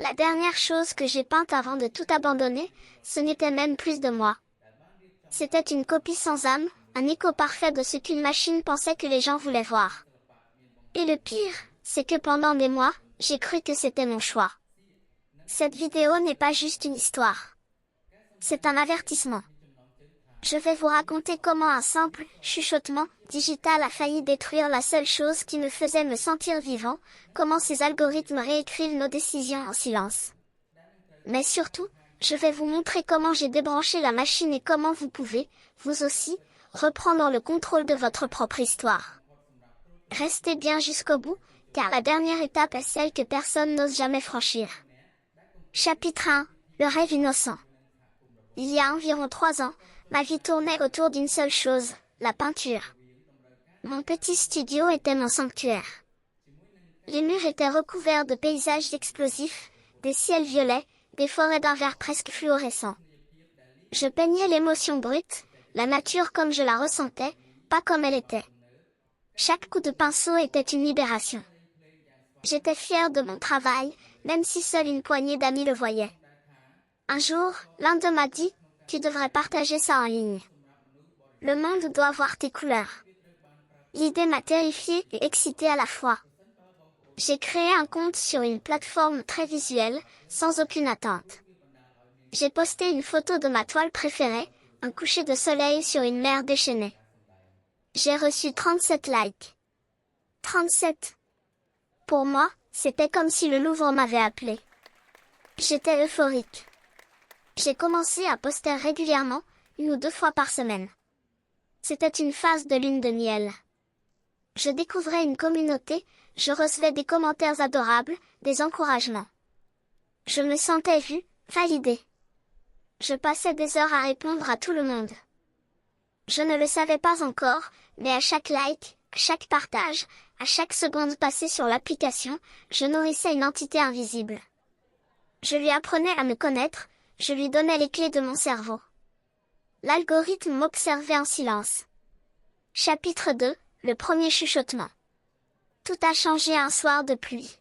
La dernière chose que j'ai peinte avant de tout abandonner, ce n'était même plus de moi. C'était une copie sans âme, un écho parfait de ce qu'une machine pensait que les gens voulaient voir. Et le pire, c'est que pendant des mois, j'ai cru que c'était mon choix. Cette vidéo n'est pas juste une histoire. C'est un avertissement. Je vais vous raconter comment un simple chuchotement digital a failli détruire la seule chose qui me faisait me sentir vivant, comment ces algorithmes réécrivent nos décisions en silence. Mais surtout, je vais vous montrer comment j'ai débranché la machine et comment vous pouvez, vous aussi, reprendre le contrôle de votre propre histoire. Restez bien jusqu'au bout, car la dernière étape est celle que personne n'ose jamais franchir. Chapitre 1. Le rêve innocent. Il y a environ 3 ans, ma vie tournait autour d'une seule chose, la peinture. Mon petit studio était mon sanctuaire. Les murs étaient recouverts de paysages explosifs, des ciels violets, des forêts d'un vert presque fluorescent. Je peignais l'émotion brute, la nature comme je la ressentais, pas comme elle était. Chaque coup de pinceau était une libération. J'étais fière de mon travail, même si seule une poignée d'amis le voyaient. Un jour, l'un d'eux m'a dit, « Tu devrais partager ça en ligne. Le monde doit voir tes couleurs. » L'idée m'a terrifiée et excitée à la fois. J'ai créé un compte sur une plateforme très visuelle, sans aucune attente. J'ai posté une photo de ma toile préférée, un coucher de soleil sur une mer déchaînée. J'ai reçu 37 likes. 37. Pour moi, c'était comme si le Louvre m'avait appelé. J'étais euphorique. J'ai commencé à poster régulièrement, 1 ou 2 fois par semaine. C'était une phase de lune de miel. Je découvrais une communauté, je recevais des commentaires adorables, des encouragements. Je me sentais vue, validée. Je passais des heures à répondre à tout le monde. Je ne le savais pas encore, mais à chaque like, à chaque partage, à chaque seconde passée sur l'application, je nourrissais une entité invisible. Je lui apprenais à me connaître, je lui donnais les clés de mon cerveau. L'algorithme m'observait en silence. Chapitre 2, le premier chuchotement. Tout a changé un soir de pluie.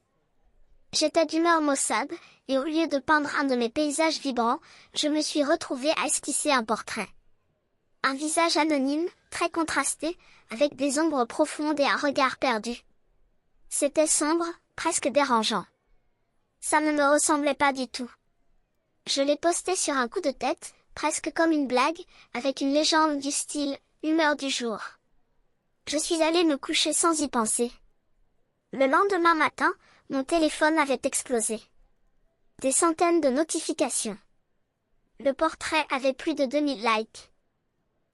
J'étais d'humeur maussade, et au lieu de peindre un de mes paysages vibrants, je me suis retrouvée à esquisser un portrait. Un visage anonyme, très contrasté, avec des ombres profondes et un regard perdu. C'était sombre, presque dérangeant. Ça ne me ressemblait pas du tout. Je l'ai posté sur un coup de tête, presque comme une blague, avec une légende du style « humeur du jour ». Je suis allée me coucher sans y penser. Le lendemain matin, mon téléphone avait explosé. Des centaines de notifications. Le portrait avait plus de 2000 likes.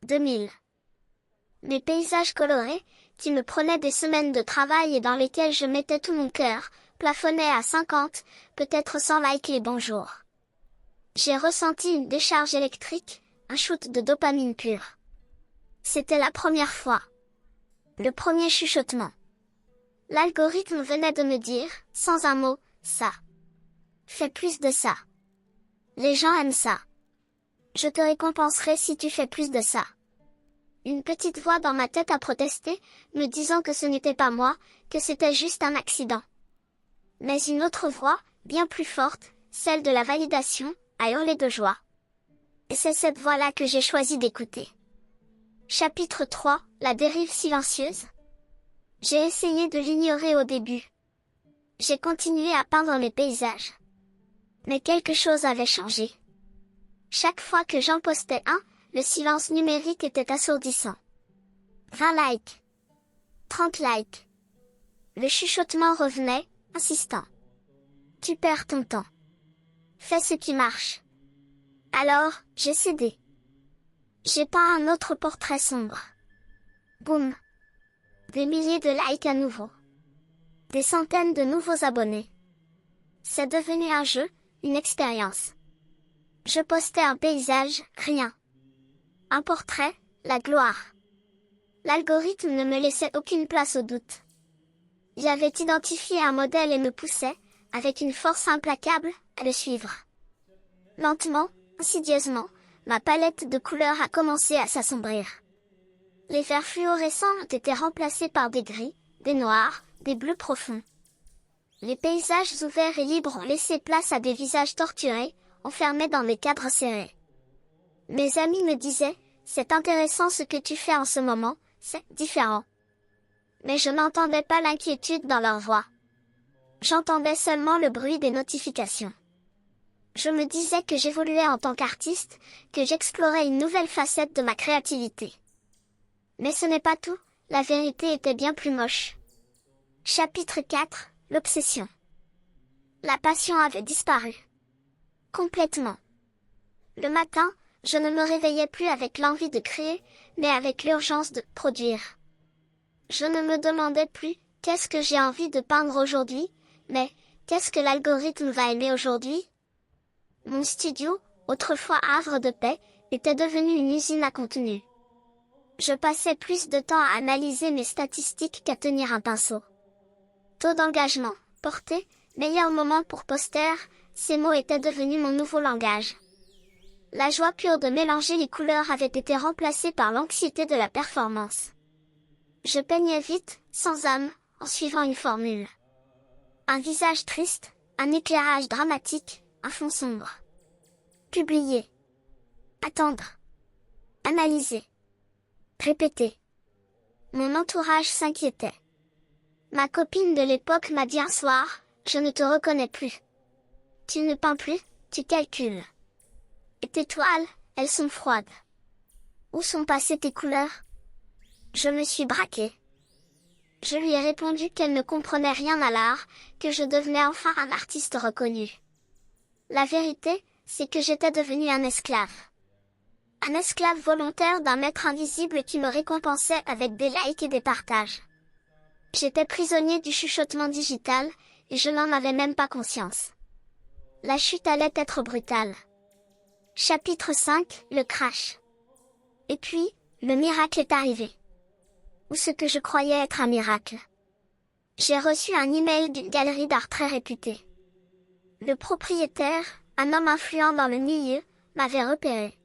2000. Mes paysages colorés, qui me prenaient des semaines de travail et dans lesquels je mettais tout mon cœur, plafonnaient à 50, peut-être 100 likes et bonjour. J'ai ressenti une décharge électrique, un shoot de dopamine pure. C'était la première fois. Le premier chuchotement. L'algorithme venait de me dire, sans un mot, ça. Fais plus de ça. Les gens aiment ça. Je te récompenserai si tu fais plus de ça. Une petite voix dans ma tête a protesté, me disant que ce n'était pas moi, que c'était juste un accident. Mais une autre voix, bien plus forte, celle de la validation, a hurlé de joie. Et c'est cette voix-là que j'ai choisi d'écouter. Chapitre 3, la dérive silencieuse. J'ai essayé de l'ignorer au début. J'ai continué à peindre mes paysages. Mais quelque chose avait changé. Chaque fois que j'en postais un, le silence numérique était assourdissant. 20 likes. 30 likes. Le chuchotement revenait, insistant. Tu perds ton temps. Fais ce qui marche. Alors, j'ai cédé. J'ai peint un autre portrait sombre. Boum. Des milliers de likes à nouveau. Des centaines de nouveaux abonnés. C'est devenu un jeu, une expérience. Je postais un paysage, rien. Un portrait, la gloire. L'algorithme ne me laissait aucune place au doute. Il avait identifié un modèle et me poussait, avec une force implacable, à le suivre. Lentement, insidieusement, ma palette de couleurs a commencé à s'assombrir. Les verts fluorescents ont été remplacés par des gris, des noirs, des bleus profonds. Les paysages ouverts et libres ont laissé place à des visages torturés, enfermés dans des cadres serrés. Mes amis me disaient, c'est intéressant ce que tu fais en ce moment, c'est différent. Mais je n'entendais pas l'inquiétude dans leur voix. J'entendais seulement le bruit des notifications. Je me disais que j'évoluais en tant qu'artiste, que j'explorais une nouvelle facette de ma créativité. Mais ce n'est pas tout, la vérité était bien plus moche. Chapitre 4, l'obsession. La passion avait disparu. Complètement. Le matin, je ne me réveillais plus avec l'envie de créer, mais avec l'urgence de produire. Je ne me demandais plus, qu'est-ce que j'ai envie de peindre aujourd'hui, mais, qu'est-ce que l'algorithme va aimer aujourd'hui? Mon studio, autrefois havre de paix, était devenu une usine à contenu. Je passais plus de temps à analyser mes statistiques qu'à tenir un pinceau. Taux d'engagement, portée, meilleur moment pour poster, ces mots étaient devenus mon nouveau langage. La joie pure de mélanger les couleurs avait été remplacée par l'anxiété de la performance. Je peignais vite, sans âme, en suivant une formule. Un visage triste, un éclairage dramatique, un fond sombre. Publier. Attendre. Analyser. Répéter. Mon entourage s'inquiétait. Ma copine de l'époque m'a dit un soir, je ne te reconnais plus. Tu ne peins plus, tu calcules. Et tes toiles, elles sont froides. Où sont passées tes couleurs? Je me suis braquée. Je lui ai répondu qu'elle ne comprenait rien à l'art, que je devenais enfin un artiste reconnu. La vérité, c'est que j'étais devenu un esclave. Un esclave volontaire d'un maître invisible qui me récompensait avec des likes et des partages. J'étais prisonnier du chuchotement digital, et je n'en avais même pas conscience. La chute allait être brutale. Chapitre 5, le crash. Et puis, le miracle est arrivé. Ou ce que je croyais être un miracle. J'ai reçu un email d'une galerie d'art très réputée. Le propriétaire, un homme influent dans le milieu, m'avait repéré.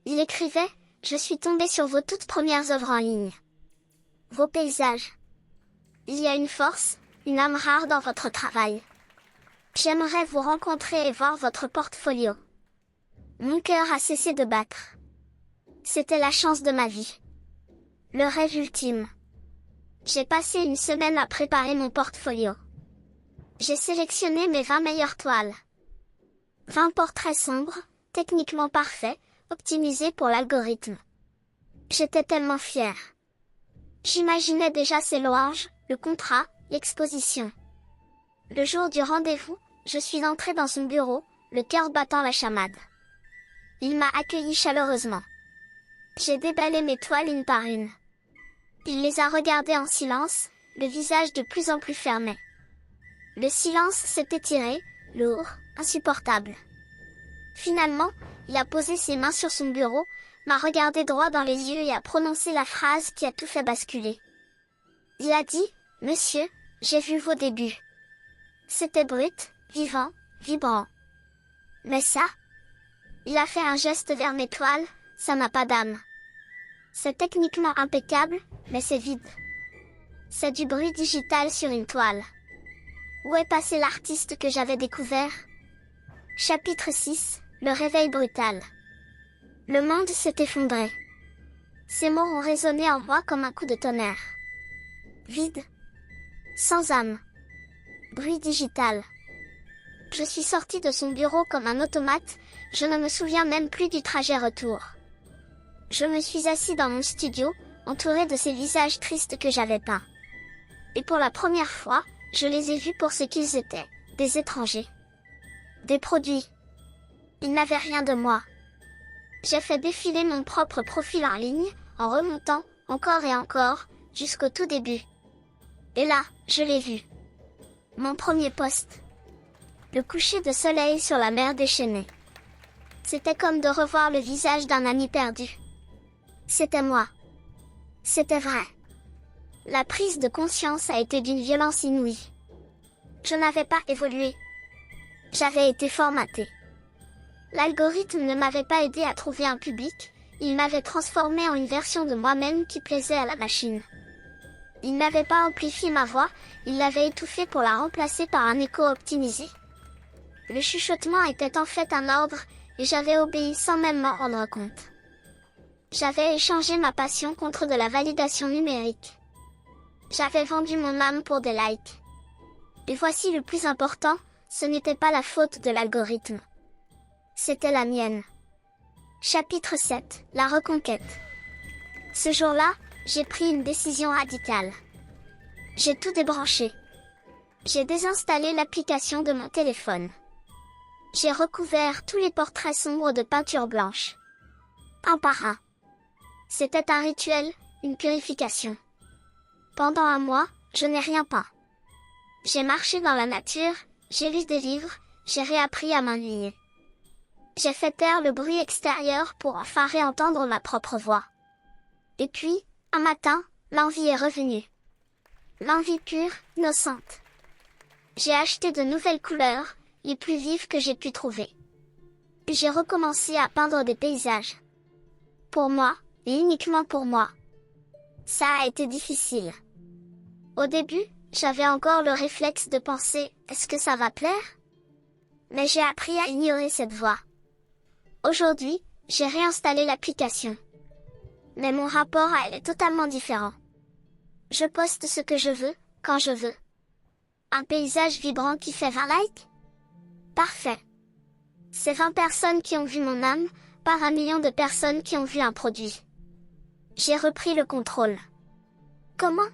Il écrivait, « Je suis tombé sur vos toutes premières œuvres en ligne. Vos paysages. Il y a une force, une âme rare dans votre travail. J'aimerais vous rencontrer et voir votre portfolio. » Mon cœur a cessé de battre. C'était la chance de ma vie. Le rêve ultime. J'ai passé une semaine à préparer mon portfolio. J'ai sélectionné mes 20 meilleures toiles. 20 portraits sombres, techniquement parfaits, optimisés pour l'algorithme. J'étais tellement fière. J'imaginais déjà ses louanges, le contrat, l'exposition. Le jour du rendez-vous, je suis entrée dans son bureau, le cœur battant la chamade. Il m'a accueilli chaleureusement. J'ai déballé mes toiles une par une. Il les a regardées en silence, le visage de plus en plus fermé. Le silence s'est étiré, lourd, insupportable. Finalement, il a posé ses mains sur son bureau, m'a regardé droit dans les yeux et a prononcé la phrase qui a tout fait basculer. Il a dit, « Monsieur, j'ai vu vos débuts. C'était brut, vivant, vibrant. Mais ça ?» Il a fait un geste vers mes toiles, « Ça n'a pas d'âme. C'est techniquement impeccable, mais c'est vide. C'est du bruit digital sur une toile. Où est passé l'artiste que j'avais découvert ?» Chapitre 6, le réveil brutal. Le monde s'est effondré. Ces mots ont résonné en moi comme un coup de tonnerre. Vide. Sans âme. Bruit digital. Je suis sortie de son bureau comme un automate, je ne me souviens même plus du trajet retour. Je me suis assis dans mon studio, entouré de ces visages tristes que j'avais peints. Et pour la première fois, je les ai vus pour ce qu'ils étaient, des étrangers. Des produits. Ils n'avaient rien de moi. J'ai fait défiler mon propre profil en ligne, en remontant, encore et encore, jusqu'au tout début. Et là, je l'ai vu. Mon premier post. Le coucher de soleil sur la mer déchaînée. C'était comme de revoir le visage d'un ami perdu. C'était moi. C'était vrai. La prise de conscience a été d'une violence inouïe. Je n'avais pas évolué. J'avais été formatée. L'algorithme ne m'avait pas aidé à trouver un public, il m'avait transformé en une version de moi-même qui plaisait à la machine. Il n'avait pas amplifié ma voix, il l'avait étouffée pour la remplacer par un écho optimisé. Le chuchotement était en fait un ordre, et j'avais obéi sans même m'en rendre compte. J'avais échangé ma passion contre de la validation numérique. J'avais vendu mon âme pour des likes. Et voici le plus important, ce n'était pas la faute de l'algorithme. C'était la mienne. Chapitre 7, la reconquête. Ce jour-là, j'ai pris une décision radicale. J'ai tout débranché. J'ai désinstallé l'application de mon téléphone. J'ai recouvert tous les portraits sombres de peinture blanche. Un par un. C'était un rituel, une purification. Pendant un mois, je n'ai rien peint. J'ai marché dans la nature, j'ai lu des livres, j'ai réappris à m'ennuyer. J'ai fait taire le bruit extérieur pour enfin réentendre ma propre voix. Et puis, un matin, l'envie est revenue. L'envie pure, innocente. J'ai acheté de nouvelles couleurs, les plus vives que j'ai pu trouver. Puis j'ai recommencé à peindre des paysages. Pour moi, et uniquement pour moi. Ça a été difficile. Au début, j'avais encore le réflexe de penser « Est-ce que ça va plaire ?» Mais j'ai appris à ignorer cette voix. Aujourd'hui, j'ai réinstallé l'application. Mais mon rapport à elle est totalement différent. Je poste ce que je veux, quand je veux. Un paysage vibrant qui fait 20 likes? Parfait. C'est 20 personnes qui ont vu mon âme, par 1 million de personnes qui ont vu un produit. J'ai repris le contrôle. Comment?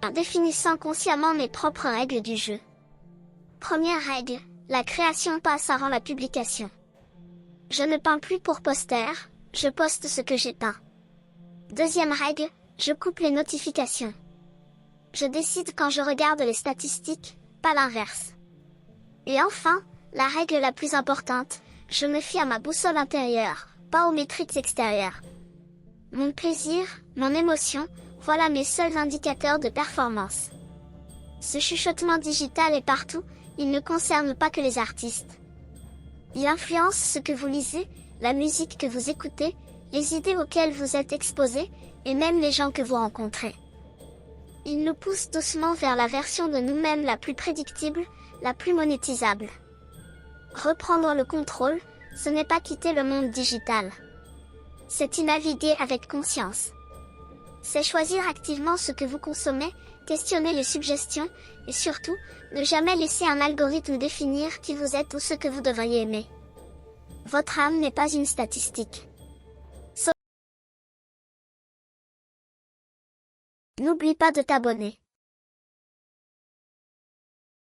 En définissant consciemment mes propres règles du jeu. Première règle, la création passe avant la publication. Je ne peins plus pour poster, je poste ce que j'ai peint. Deuxième règle, je coupe les notifications. Je décide quand je regarde les statistiques, pas l'inverse. Et enfin, la règle la plus importante, je me fie à ma boussole intérieure, pas aux métriques extérieures. Mon plaisir, mon émotion, voilà mes seuls indicateurs de performance. Ce chuchotement digital est partout, il ne concerne pas que les artistes. Il influence ce que vous lisez, la musique que vous écoutez, les idées auxquelles vous êtes exposé, et même les gens que vous rencontrez. Il nous pousse doucement vers la version de nous-mêmes la plus prédictible, la plus monétisable. Reprendre le contrôle, ce n'est pas quitter le monde digital. C'est y naviguer avec conscience. C'est choisir activement ce que vous consommez, questionner les suggestions, et surtout, ne jamais laisser un algorithme définir qui vous êtes ou ce que vous devriez aimer. Votre âme n'est pas une statistique. N'oublie pas de t'abonner.